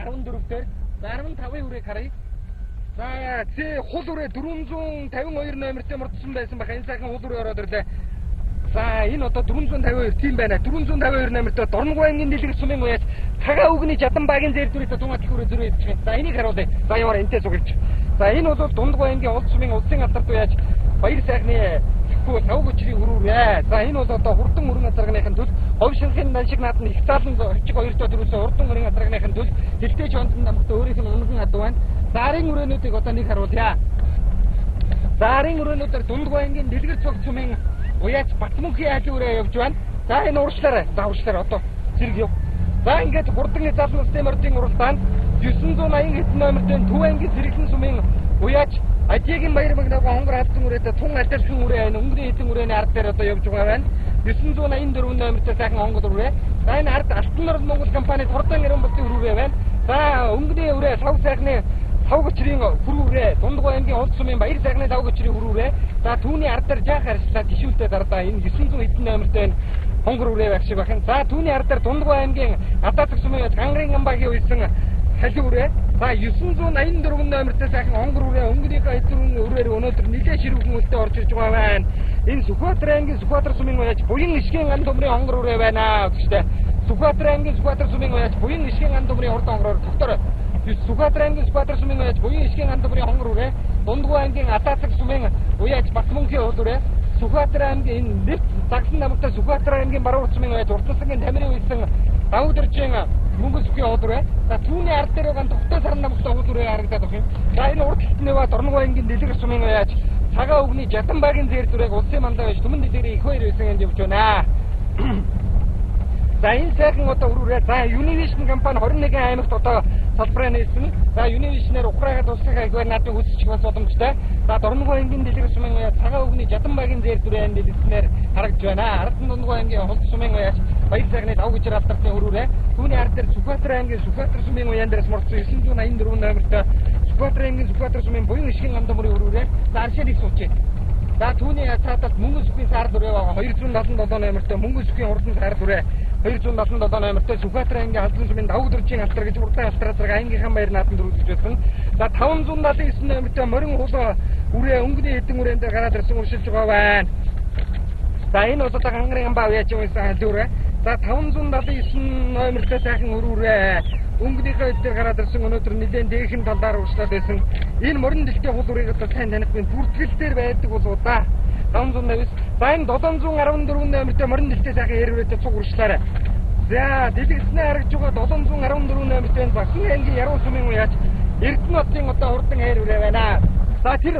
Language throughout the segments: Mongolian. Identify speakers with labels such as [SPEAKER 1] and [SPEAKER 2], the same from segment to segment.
[SPEAKER 1] 14 дээр 15-ын үрийг харъя. За хул үрээ 452 номертэй мордсон байсан баха. Энэ сайхан хул үрээ ороод ирлээ. За энэ одоо 452 тийм байна. 452 номертой Дорногов аймгийн дэлгэр сумын уяас цагаан үгний жадан багийн зэр дүрээс тунгатлах үрээ зөрөө идчихсэн. За энийг харуулъя. За ямар энтэй сугалж. За энэ бол Дундгов аймгийн улс сумын улсын алдарт уяаж баяр сайхны сав хүчрийн хөрүүрээ. За энэ бол одоо хурдан мөрөн азаргыныхын төлөв ховшинхын наншиг наадны их таалан орчиг 2 доо төрөөсөө хурдан мөрөн азаргыныхын төлөв дэлтэй чондон намхтай өөрийнх нь унган ад байна. Заарын өрөөнүүдийг одоо нэг харуулъя. Заарын өрөөнүүдээр Дундгов аймгийн дэлгэр цогц сумын уяаж Батмөнхийн айлын үрээ явж байна. За энэ урагшлаарай. За урагшлаарай одоо зэрэг яв. За ингээд хурдан залан улсын мордын уралдаанд 980 хэдэн номертэй Төв аймгийн Сэргэлэн сумын уяаж Ажигийн баяр магнаагаа хонгор хадсан үрээтэй тун адилхан үрээ байна. Өнгөний хэдэн үрээний ард дээр одоо явж байгаа байна. 984 номертэй сайхан хонгор үрээ. За энэ ард Алтан орон Монгол компанид хурдан ирэн болтын үрээ байна. За өнгөний үрээ сав сайхны сав хүчрийн хөрүүрээ Дундгов аймгийн улс сумын баяр сайхны сав хүчрийн хөрүүрээ. За түүний ард дээр жаах харьцлаа гişүүлтэй дардаа энэ 900 хэдэн номертэй хонгор үрээ байх шиг байна. За түүний ард дээр Дундгов аймгийн Адаатаг сумын Гангарын амбагийн үйсэн халин үрээ. За 984 номертэй сайхан хонгор үрээ өнгөнийхөө хэдэн үрээр өнөөдөр нэлээд ширүүхэн үлдээ орж ирж байгаа байна. Энэ Сүхбаатар аймгийн Сүхбаатар сумын уяаж буян ишгийн ан төмрийн хонгор үрээ байна гэжтэй. Сүхбаатар аймгийн Сүхбаатар сумын уяаж буян ишгийн ан төмрийн урд хонгороор доктор Сүхбаатар аймгийн Сүхбаатар сумын уяаж буян ишгийн ан төмрийн хонгор үрээ. Дундгов аймгийн Адаатаг сумын уяаж Батмөнхийн хол үрээ. Сүхбаатар аймгийн энэ нэвт загсан намтай Сүхбаатар аймгийн Баруун сумын уяаж Уртасангийн Тамирын үйсэн Давдэржийн Мөнгө сүхийн хол үрээ. За түүний ард дээр байгаа Тогтоо саран намтай хол үрээ харагдаад байна. За энэ урд талд Дорногов аймгийн дэлгэр сумын уяаж цагаан үгний жадан багийн зэр дүрээг улсын мандаа байж түмэн дэлгэрийн их хоёр байсан энд явж байна. За энэ сайхан одоо үрээ. За Univision компани 21 аймагт одоо салбараа нээсэн. За Univision-ээр ухраагаад улсын агвар наадмыг үүсгэж бас боломжтой. За Дорногов аймгийн дэлгэр сумын уяаж цагаан үгний жадан багийн зэр дүрээ дэлгэснээр харагдж байна. Ард нь Дундгов аймгийн холд сумын уяаж баяр сайхны дав хүчээр алдартай хөрүүрээ. Түүний ард дээр Сүхбаатар аймгийн Сүхбаатар сумын уяан дээрээс морцсон 984 номертой Сүхбаатар аймгийн Сүхбаатар сумын буян ишгийн ан төмрийн хөрүүрээ. За аршид их сууч. За түүний цааталд Мөнгө сүхийн сар дүрээ байгаа 277 номертой Мөнгө сүхийн хурдан сар дүрээ 277 номертой Сүхбаатар аймгийн Халдсан сумын Давдэржийн алтар гэж урдаа алтараа аймгийнхаа баяр нааданд дөрүүлж байсан. За 579 номертой Морин хулаа үрээ өнгөний хэдэн үрээн дээр гараад ирсэн уршилж байгаа байна. За энэ бол одоо Гангарын амбаа уяаж байсан халуураа. За 579 номертой сайхан үрээ өнгөнийхөө хэд дээр гараад ирсэн өнөөдөр нэлээд дээхэн талаар уршлаад байсан. Энэ морин дэлхий хул үрийг одоо сайн таних байна. Бүртгэл дээр байдаг бол удаа 589. За энэ 714 номертой морин дэлхий сайхан ярвэртэй цуг уршлаарай. За дэлгэцнээ харагж байгаа 714 номертой Багсан аймгийн Яруу сумын уяаж Эрдэнэтийн одоо хурдан хайр үрээ байна. За тэр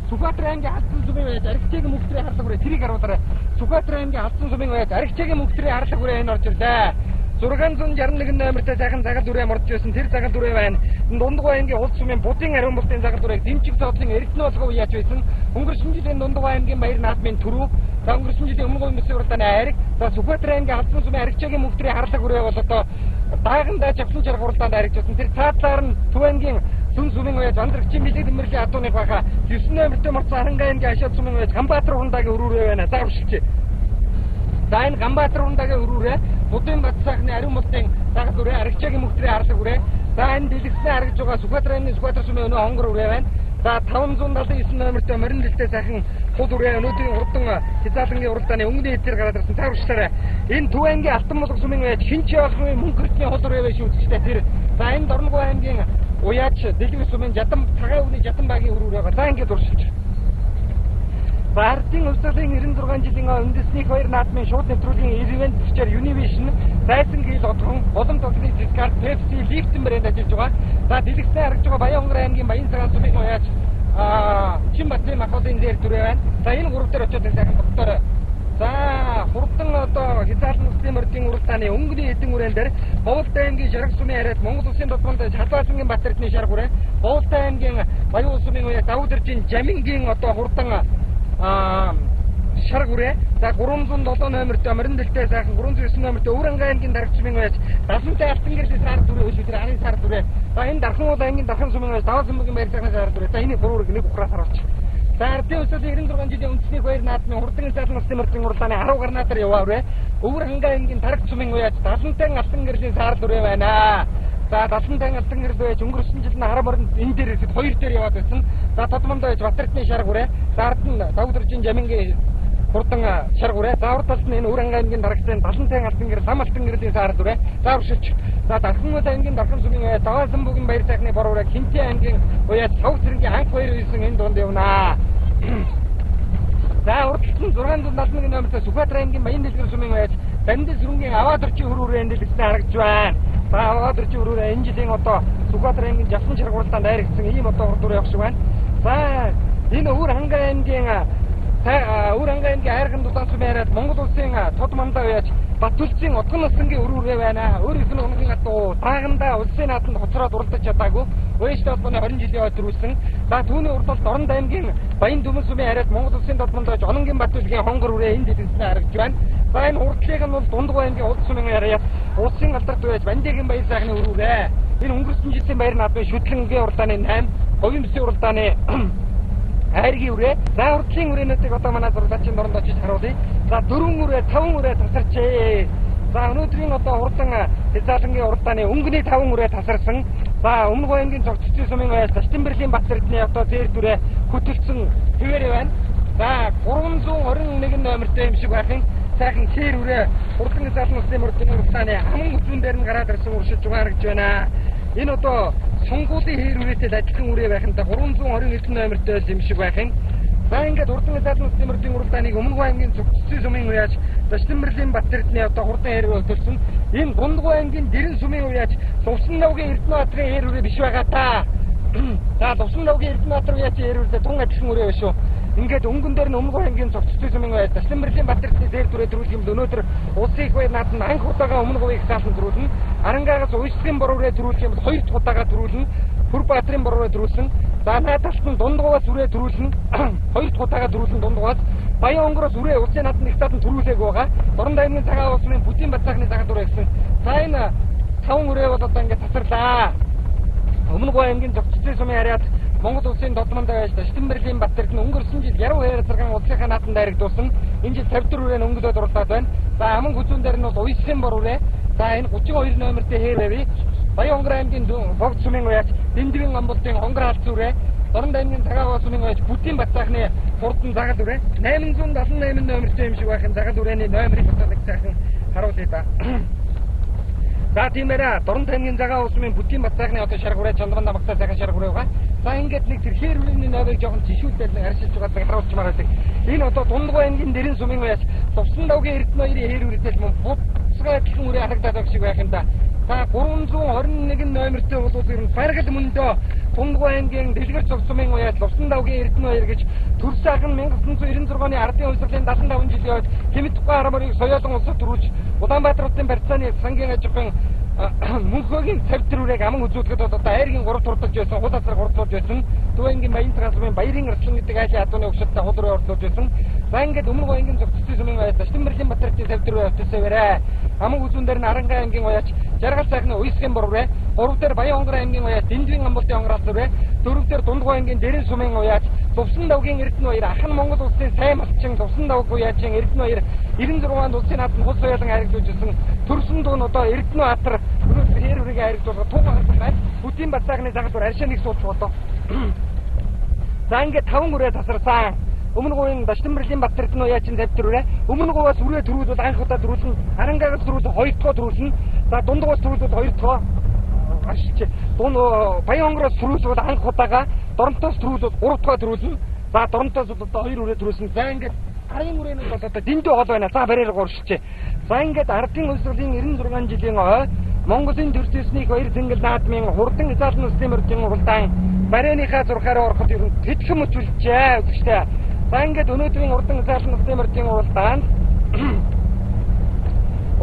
[SPEAKER 1] Сүхбаатар аймгийн Халдсан сумын уяаж Аригчээгийн мөнгөтрийн харлаг үрээ тэрийг харуулаарай. Сүхбаатар аймгийн Халдсан сумын уяаж Аригчээгийн мөнгөтрийн харлаг үрээ энэ орж ирлээ. 661 номертой сайхан загал дүрээ мордж байсан тэр загал дүрээ байна. Дундгов аймгийн улс сумын Будын ариун бултын загал дүрээг Дэмчиг цоодлын Эрдэнэ болгоо уяаж байсан. Өнгөрсөн жилийн Дундгов аймгийн баяр наадмын түрүү. За өнгөрсөн жилийн өмнө говийн мэсийн уралдааны ариг. За Сүхбаатар аймгийн Халдсан сумын Аригчээгийн мөнгөтрийн харлаг үрээ бол одоо даагандаа чавсан чарга уралдаанд аригжсэн. Тэр цаатлаар нь Төв аймгийн Сүн сумын уяаж Андрагчийн бэлэг дэмэрлийн адууны баха 9 номертой морцсон Харангаа аймгийн Ашаад сумын уяаж Ганбаатар хундагийн өрүүрээ байна. За уршилчээ. За энэ Ганбаатар хундагийн өрүүрээ Будын бат сайхны ариун бултын загал үрээ Аригчээгийн мөнгөтрийн харлаг үрээ. За энэ дэлгэцнээ харагж байгаа Сүхбаатар аймгийн Сүхбаатар сумын өнөө хонгор үрээ байна. За 579 номертой морин дэлтэй сайхан хул үрээ өнөөдрийн хурдан хязаалангийн уралдааны өнгөний хэд дээр гараад ирсэн. Та урагшлаарай. Энэ Төв аймгийн Алтан булга сумын уяаж Шинч явахны мөнгөртний хул үрээ байж үзчихтэй тэр. За энэ Дорногов аймгийн уяаж дэлгэр сумын жадан цагаан үгний жадан багийн хөрүүр байгаа. За ингэж уршилж. Баардын өвсөлийн 96 жилийн үндэсний баяр наадмын шууд нэвтрүүлгийн ивент бичээр Univision Зайсан гил одхон болон тоглолтын Зискар Pepsi Liften брэнд ажиллаж байгаа. За дэлгэцнээ харагж байгаа Баянгар аймгийн Баян цагаан сумын уяаж Чинбатын махбодын зэр дүрээ байна. За энэ гурав дээр очиод сайхан доктор. За хурдан одоо хязаалан улсын мордын уралдааны өнгөний хэдэн үрээн дээр Боволтой аймгийн Шаргал сумын хараад Монгол улсын тулгуунд Халбаасангийн Батэрдний шарг үрээ. Боволтой аймгийн Баян сумын уяаж Давдэржийн Жамингийн одоо хурдан шарг үрээ. За 307 номертой морин дэлтэй сайхан 309 номертой Өврангаа аймгийн Дарагч сумын уяаж Давсантай алтан гэрлийн сар дүрээ өшөө тэр арын сар дүрээ. За энэ Дархан ул аймгийн Дархан сумын уяаж Даваа сумын баяр сайхны сар дүрээ. За энэ гурвыг нэг ухраас харуулчих. За ардын өсөлт 96 жилийн үндэсний баяр наадмын хурдан залан улсын мордын уралдааны 10 гарнаар яваа үрээ. Өврангаа аймгийн Дарагч сумын уяаж Давсантай алтан гэрлийн сар дүрээ байна. За 75 алтан гэрэл байж өнгөрсөн жил нь харам орнд энэ дээр ирэхэд 2 дээр яваад байсан. За Тодмонд байж Батэртны шар хүрээ. За ард нь Давдржин Жамингийн хурдан шар хүрээ. За урд талд нь энэ Үранга аймгийн дарагтай 75 алтан гэрэл, лам алтан гэрлийн сар хүрээ. За уршилч. За Дарханмууд аймгийн Дархан сүмийн уяа, Даваасан бүгийн баяр сайхны бор хүрээ, Хинти аймгийн уяа, Сав цэргийн анх 2 9 энэ донд явнаа. За урд талд нь 671 номертой Сүхбаатар аймгийн Баян дэлгэр сүмийн уяа, Бандил сүрэнгийн Аваад орчин хөрүүрээ дэлгэсэн харагдж байна. За Аваад орчин хөрүүрээ энэ жилийн одоо Сүхбаатар аймгийн Жавсан чаргуулалтанд дайрагдсан ийм одоо хурдуур явах шиг байна. За энэ Үранга аймгийн хайрхан дулаан сүмийн хараад Монгол улсын Тодмондоо яаж Батүлцийн Утган насангийн өрүүрээ байна. Өөрийнх нь өнгийн атуу тааганда улсын нааданд хоцроод уралдаж чадаагүй. Өөрөөсөө холбооны 20 жилийн хойд төрүүлсэн. За түүний урд талд Орон аймгийн Баян Дүмэн сүмийн хараад Монгол улсын Тодмондоо Ононгийн Батүлгийн хонгор үрээ энд дэлгэсэн харагдж байна. За энэ урдлыг нь бол Дундгой аймгийн Улс сүмийн хараад улсын алдарт байж Бандигийн баяр сайхны өрүүрээ. Энэ өнгөрсөн жилийн баяр наадмын шүтлэнгийн уралдааны 8, говийн бүсийн уралдааны хайргийн үрээ. За урдлын үрээнүүдийг одоо манай зурлаачийн дорнд очиж харуулъя. За 4 үрээ, 5 үрээ тасарчээ. За өнөөдрийн одоо хурдан хязгаалангийн уралдааны өнгөний 5 үрээ тасарсан. За өмнө говийн цогцлын сүмийн баяр Саштинбэрлийн Батэрдны одоо зээр дүрээ хөтөлсөн хэвээрээ байна. За 321 номертой юм шиг байхын сайхан цээр үрээ хурдан хязгаалан улсын мөрдийн уралдааны хаман хүчрэн дээр нь гараад ирсэн уршиж байгаа гэж байна. Энэ одоо сонгуулийн хэр үрээтэй адилхан үрээ байханд 329 номертой юм шиг байхын. За ингээд хурдан хязгаалан улсын мөрдийн уралдааныг өмнө аймгийн цогцлын сүмийн уяаж Саштинбэрлийн Батэрдны одоо хурдан хэр үрээ хөтөлсөн. Энэ Дундгой аймгийн Дэрэн сүмийн уяаж Лувсан навгийн Эрдэнэбаатарын хэр үрээ биш байгаа та. За Лувсан навгийн Эрдэнэбаатар уяаж хэр үрээ тун адилхан үрээ биш үү? Ингээд өнгөн дээр нь өмнө аймгийн цогцлын сүмийн уяаж Саштинбэрлийн Батэрдны зээр дүрээ төрүүлэх юм өнөөдөр улсын их баяр нааданд анх удаага өмнө говийг заасан төрүүлнэ. Арангаагаас Уйсгийн бор үрээ төрүүлэх юм бол 2 дахь удаага төрүүлнэ. Хүрбаатрын бор үрээ төрүүлсэн. За наадалт нь Дундгойгоос үрээ төрүүлнэ. 2 дахь удаага төрүүлсэн Дундгойгоос. Баян онгороос үрээ улсын нааданд их заасан төрүүлээг байгаа. Дорн аймгийн цагаан улсын Бүдийн Батцаахны цагаан дүрээ гэсэн. За энэ 5 үрээ бол одоо ингээд тасарлаа. Өмнө аймгийн цогцлын сүмийн хараад Монгол улсын Тодмонд байж Саштинбэрлийн Батэрд нь өнгөрсөн жил яруу хайр царгаан улсынхаа нааданд дайрагдуулсан. Энэ жил 54 үрээ өнгөдөөд уралдаад байна. За аман хүзүүн дээр нь бол Уйсгийн бор үрээ. За энэ 32 номертой хээр байвь. Баян онгор аймгийн Богд сүмийн уяаж Дэндвийн амбултын хонгор халдсан үрээ. Дорн аймгийн цагаан сүмийн уяаж Бүдийн Батцаахны хурдан загал үрээ. 878 номертой юм шиг байхын загал үрээний номерыг баталдаг сайхан харуулъя да. За тиймээрээ Дорн аймгийн цагаан сүмийн Бүдийн Батцаахны одоо шарг үрээ Чандран намагтай сайхан шарг үрээ байгаа. За ингээд нэг тэрхээр үрээний номерыг жоохон жишүүлдэл нэг аршилж байгаа харуулж байгаа. Энэ одоо Дундгой аймгийн Дэрэн сүмийн уяаж Лувсан навгийн Эрдэнэбаатарын хэр үрээтэй юм буцгаа гэх үрээ харагдаад байгаа шиг байх юм да. За 321 номертой бол ер нь Баргал мөндөө Дундгой аймгийн Дэлгэр цогцмын уяаж Лувсан навгийн Эрдэнэбаатар гэж төр сайхан 1996 оны ардын хувьсгалын 75 жилийн хойд Хэмэд тухай харамыг соёолон улсад төрүүлж Улаанбаатар хотын барьцааны сангийн аж ахуйн мөнхөгийн цавтрүүрийг аман үзүүлэхэд одоо айргийн 3 турдаж байсан, хул хасраг хурдлуулж байсан. Төвэнгийн Баян цагаан баярын арслан гэдэг айлын адууны өгшөлтөд хул руу орлуулж байсан. За ингээд өмнө аймгийн цогцлын сүмийн уяаж Саштинбэрлийн Батэрдны цавтрүүрээ өтөсөөрэй. Аман үзүүн дээр нь Арангаа аймгийн уяаж Жаргал сайхны Уйсгийн бор үрээ. 3 дээр Баян онгор аймгийн уяаж Дэндвийн амбултын онгор халдсан үрээ. 4 дээр Дундгой аймгийн Дэрэн сүмийн уяаж Лувсан навгийн Эрдэнэбаатар ахын Монгол улсын сайн малчин Лувсан навг уяажийн Эрдэнэбаатар 96-нд улсын нааданд хол соёолон харилцуулсан төрсөн дуун одоо Эрдэнэбаатар өнөөдөр хэр үрийг харилцуулах туг харсан байна. Бүдийн Батцаахны цагаан дүр аршаа нэг суулж болоо. За ингээд 5 үрээ тасарсан. Өмнө говийн Саштинбэрлийн Батэрдны уяачин тавьтурээ. Өмнө говоос үрээ төрүүлбэл анх удаа төрүүлсэн. Арангаагаас төрүүлбэл 2 дахь төрүүлсэн. За Дундгойгоос төрүүлбэл 2 дахь. Ашигч Баян онгороос төрүүлбэл анх удаага, Доронтоос төрүүлбэл 3 дахь төрүүлсэн. За Доронтоос одоо 2 үрээ төрүүлсэн. За ингээд арын үрээнүүд бол одоо дэндүү хол байна. За барьаар гуршилчээ. За ингээд ардын улсрын 96 жилийн Монголын төрөлсөнийг баяр тэнгэл наадмын хурдан хязгаалан улсын мөрдийн уралдаан барайныхаа зурхаараа ороход ер нь тэтгэм өчүүлжээ үзэгчтэй. За ингээд өнөөдрийн хурдан хязгаалан улсын мөрдийн уралдаанд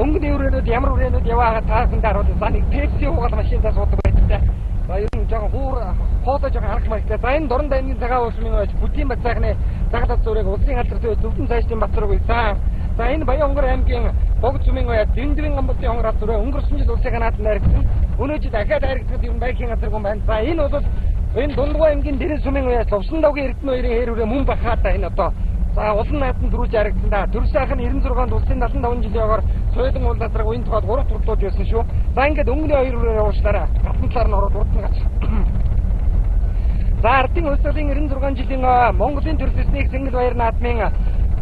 [SPEAKER 1] өнгөний үрээнүүд ямар үрээнүүд яваа таасан даруул за нэг пепси уугаад машинтаа суудаг байдаг. За ер нь жоохон хоолой жоохон харах маягтай. За энэ Дорн аймгийн цагаан улсын уяаж Бүдийн Батцаахны цагаан зүрэг улсын алдарт зөвхөн цаашдын Батцар уйсан. За энэ Баян онгор аймгийн Богд сүмийн уяаж Дэндвийн амбултын хонгор халдсан өнгөрсөн жил улсын нааданд дайрагдсан. Өнөө жил дахиад дайрагдахад юм байхийн газаргүй байна. За энэ бол энэ Дундгой аймгийн Дэрэн сүмийн уяаж Лувсан навгийн Эрдэнэбаатарын хэр үрээ мөн бахаа та энэ одоо. За улсын нааданд төрүүлж харагдсан да. Төр сайхан 96-нд улсын 75 жилийн соёлын уул газрыг уян тухайд 3 турдуулж байсан шүү. За ингээд өнгөний 2 үрээр явуулснараа гатан талаар нь ороод урдсан гач. За ардын улсуудын 96 жилийн Монголын төрөл төсний Сэнгэл баяр наадмын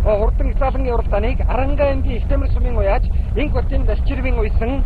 [SPEAKER 1] урдан Исаалангийн уралдааныг Аранга аймгийн Ихтэмэр сумын уяаж Инх хотын Далчирвийн уйсан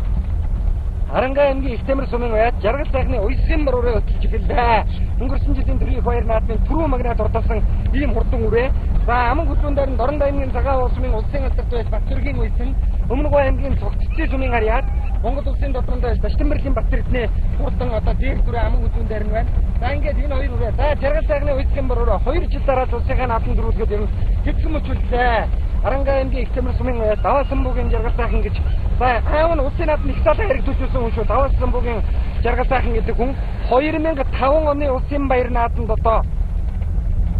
[SPEAKER 1] Аранга аймгийн Ихтэмэр сумын уяаж Жаргал сайхны уйсан мөрөөрөө хөтлөж эхэллээ. Өнгөрсөн жилийн төрийн баяр наадмын түрүү магнат урдсан ийм хурдан үрээ. За аман хөтлөндөр нь Дорн аймгийн Цагаан улсмын улсын алдарт байж Батцэргийн уйсан Өмнөгөө аймгийн Цогццын сумын харьяат Монгол улсын доторн байж Таштанбэрлэлийн Батцэрдний хурдан одоо дээр түрээ аман хөтлөндөр нь байна. За ингээд энэ хоёр үрээ. За Жаргал сайхны уйсан мөрөөрөө 2 жил дараа улсын наадам дөрүүлгээд ер нь хэвхэн мөчлөлөө. Аранга аймгийн Ихтэмэр сумын уяаж Даваа самбуугийн Жаргал сайхан гэж за аав нь улсын наадмын их салаа хэрэгжүүлсэн хүн шүү. Даваа самбуугийн Жаргал сайхан гэдэг хүн 2005 оны улсын баяр наадамд одоо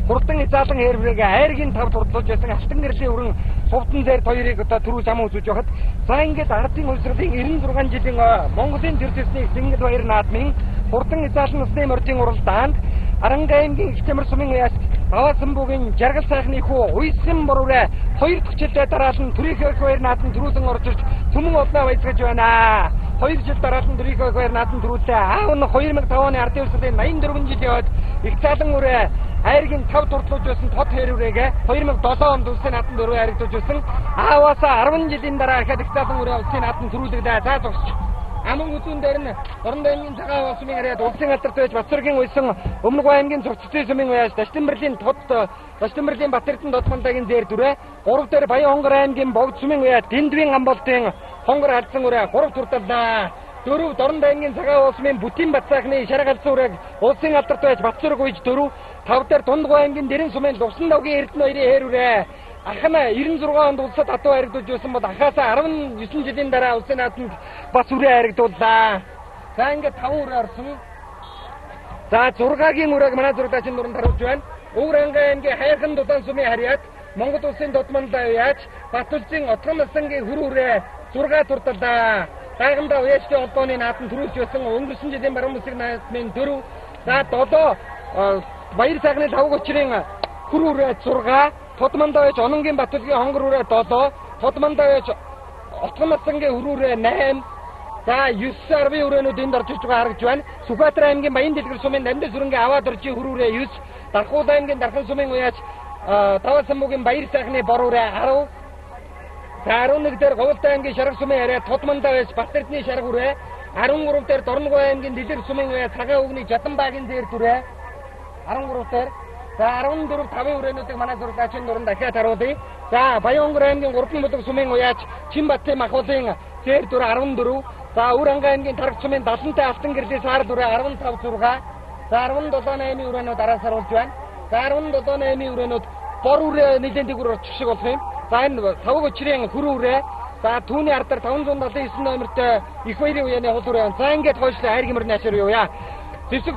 [SPEAKER 1] хурдан Исаалан хэрвээг айргийн 5 турдлуулж байсан Алтан гэрлийн өрн сувдан зайр хоёрыг одоо түрүү саман үзүүлж байхад за ингээд ардын улсуудын 96 жилийн Монголын төр төсний Сэнгэл баяр наадмын хурдан Исаалан усны моржийн уралдаанд Аранга аймгийн Ихтэмэр сумын уяаж Даваа самбуугийн Жаргал сайхны хүү уйсан бороо 2 дахь жилдээ дараалан төрийн баяр наадам төрүүлэн орж ирж түмэн олноо баясгаж байна. 2 жил дараалан төрийн баяр наадам төрүүлээ. Аав нь 2005 оны ардын улсуудын 84 жил яваад их цаалан үрээ айргийн 5 турдлуулж байсан тод хэрвээгээ 2007 онд улсын наадамд өрөө харагдуулж байсан. Ааваасаа 10 жилийн дараа ихэд их цаалан үрээ улсын наадамд төрүүлэгдээ. За зогсч. Аман хөтлөн дээр нь Дорн аймгийн Цагаан улсмын харьяат улсын алдарт байж Батцэргийн уйсан Өмнөгөө аймгийн Цогццын сумын уяаж Таштанбэрлэлийн Таштанбэрлэлийн Батэрдэн додмонтагийн зээр дүрээ 3 дээр Баян хонгор аймгийн Богд сумын уяаж Дэндвийн амболтын хонгор алдсан үрээ 3 турдаллаа. 4 Дорн аймгийн Цагаан улсмын Бүтийн Батцаахны шараг алдсан үрээг улсын алдарт байж Батцэрэг уйж 4 5 дээр Дундгой аймгийн Дэрэн сумын Лувсан давгийн Эрдэнэ хоёрын хээр үрээ Ахна 96 онд улсад хатуу харагдуулж байсан бол ахаасаа 19 жилийн дараа улсын наадамд бас үрээ харагдууллаа. За ингээд 5 үрээ орсон. За 6-гийн үрээг манай зургаачин дунд харуулж байна. Өвранга аймгийн Хайрхан Дулаан сумын харьяат Монгол улсын додмонд уяаж Бат улсын Отгон насангийн хөр үрээ 6 турдаллаа. Гайхамдаа уяачдын холбооны наадам төрүүлж байсан өнгөрсөн жилийн баруун бүсгийн наадмын 4 за 7 баяр сайхны 5 гочрын хөр үрээ 6 Тодмондоо байж Ононгийн Батулгийн хонгор үрээ 7, Тодмондоо байж Отгон насангийн хөр үрээ 8. За 9 арвын үрээнүүд энд орж иж байгаа харагдж байна. Сүхбаатар аймгийн Баян дэлгэр сумын Намдын сүрэнгийн Аваад оржийн хөр үрээ 9, Дархуул аймгийн Дархан сумын уяаж Даваа самбуугийн Баяр сайхны бор үрээ 10. За 11 дээр Говьлтай аймгийн Шаргал сумын харьяат Тодмондоо байж Батэрдний шаргал үрээ 13 дээр Дорногой аймгийн Дэлгэр сумын уяаж Цагаан өвгний Жаданбаагийн зээр дүрээ 13 дээр за 14 5 үрээнүүдийг манай зургаачин дуран дахиад харуулъя. За Баян хонгор аймгийн Гурван мулаг сумын уяаж Чинбатын Махуулын зээр дүр 14. За Уранга аймгийн Тарагч сумын Далантай Алтан гэрлийн саар дүрээ 15 6. За 17-8 үрээнүүд араас харуулж байна. За 17-8 үрээнүүд бор үрээ нэлээд дээгүүр очих шиг болох юм. За энэ 5 гочрын хөр үрээ за түүний ардаар 579 номертой их баярын уяаны хол үрээ. За ингээд хойшлоо хайргийн мөрний ашир юу яа. Зэвсэг